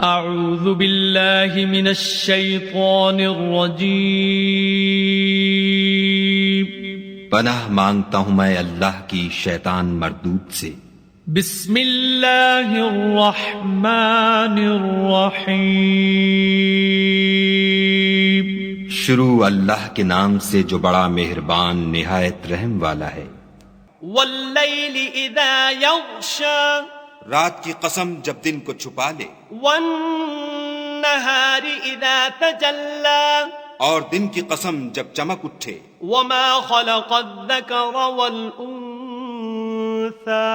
اعوذ باللہ من الشیطان الرجیم پناہ مانگتا ہوں میں اللہ کی شیطان مردود سے۔ بسم اللہ الرحمن الرحیم شروع اللہ کے نام سے جو بڑا مہربان نہایت رحم والا ہے۔ واللیل اذا یغشا رات کی قسم جب دن کو چھپا لے، والنہار اذا تجلی اور دن کی قسم جب چمک اٹھے، وما خلق الذکر والانثى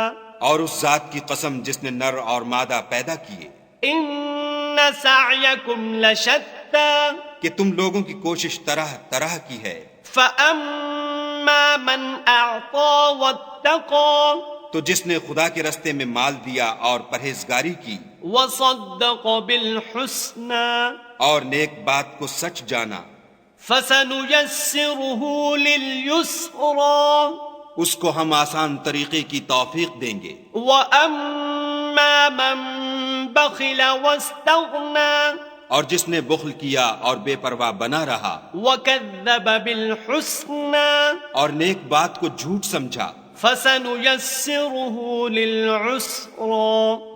اور اس ذات کی قسم جس نے نر اور مادہ پیدا کیے، ان سعیکم لشتی کہ تم لوگوں کی کوشش طرح طرح کی ہے۔ فاما من اعطى واتقى تو جس نے خدا کے رستے میں مال دیا اور پرہیزگاری کی، وصدق بالحسنى اور نیک بات کو سچ جانا، فسنيسره لليسرى اس کو ہم آسان طریقے کی توفیق دیں گے۔ واما من بخل واستغنى اور جس نے بخل کیا اور بے پرواہ بنا رہا وكذب بالحسنى اور نیک بات کو جھوٹ سمجھا، فسنيسره للعسرى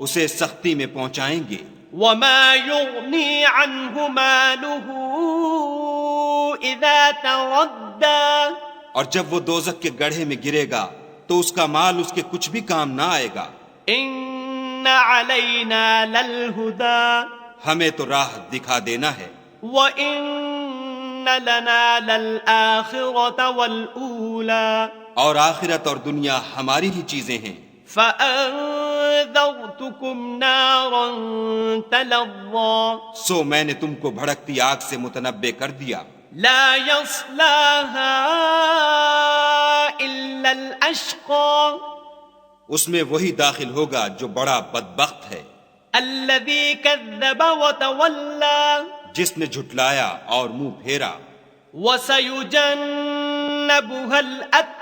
اسے سختی میں پہنچائیں گے۔ وما يغني عنه ماله اذا تردى اور جب وہ دوزخ کے گڑھے میں گرے گا تو اس کا مال اس کے کچھ بھی کام نہ آئے گا۔ ان علينا للهدى ہمیں تو راہ دکھا دینا ہے، وان لنا للآخرة والأولى اور آخرت اور دنیا ہماری ہی چیزیں ہیں۔ فأنذرتكم نارا تلظى سو میں نے تم کو بھڑکتی آگ سے متنبع کر دیا، لا يصلاها إلا الأشقى اس میں وہی داخل ہوگا جو بڑا بدبخت ہے، الذي كذب وتولى جس نے جھٹلایا اور منہ پھیرا۔ وسيجنبها الأتقى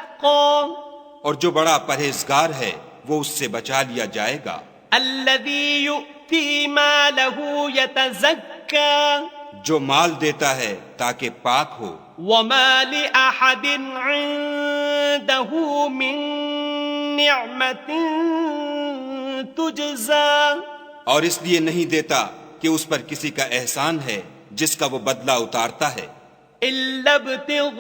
اور جو بڑا پرہیزگار ہے وہ اس سے بچا لیا جائے گا، الذي يؤتي ماله يتزكى جو مال دیتا ہے تاکہ پاک ہو۔ وما لأحد عنده من نعمة تجزى اور اس لیے نہیں دیتا کہ اس پر کسی کا احسان ہے جس کا وہ بدلہ اتارتا ہے، إلا ابتغاء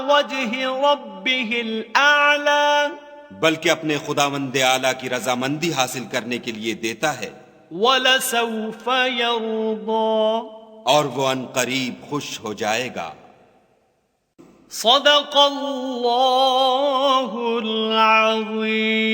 وجه ربه الأعلى بلکہ اپنے خداوند اعلیٰ کی رضامندی حاصل کرنے کے لیے دیتا ہے، وَلَسَوْفَ يَرْضَى اور وہ ان قریب خوش ہو جائے گا۔ صدق اللہ العظیم۔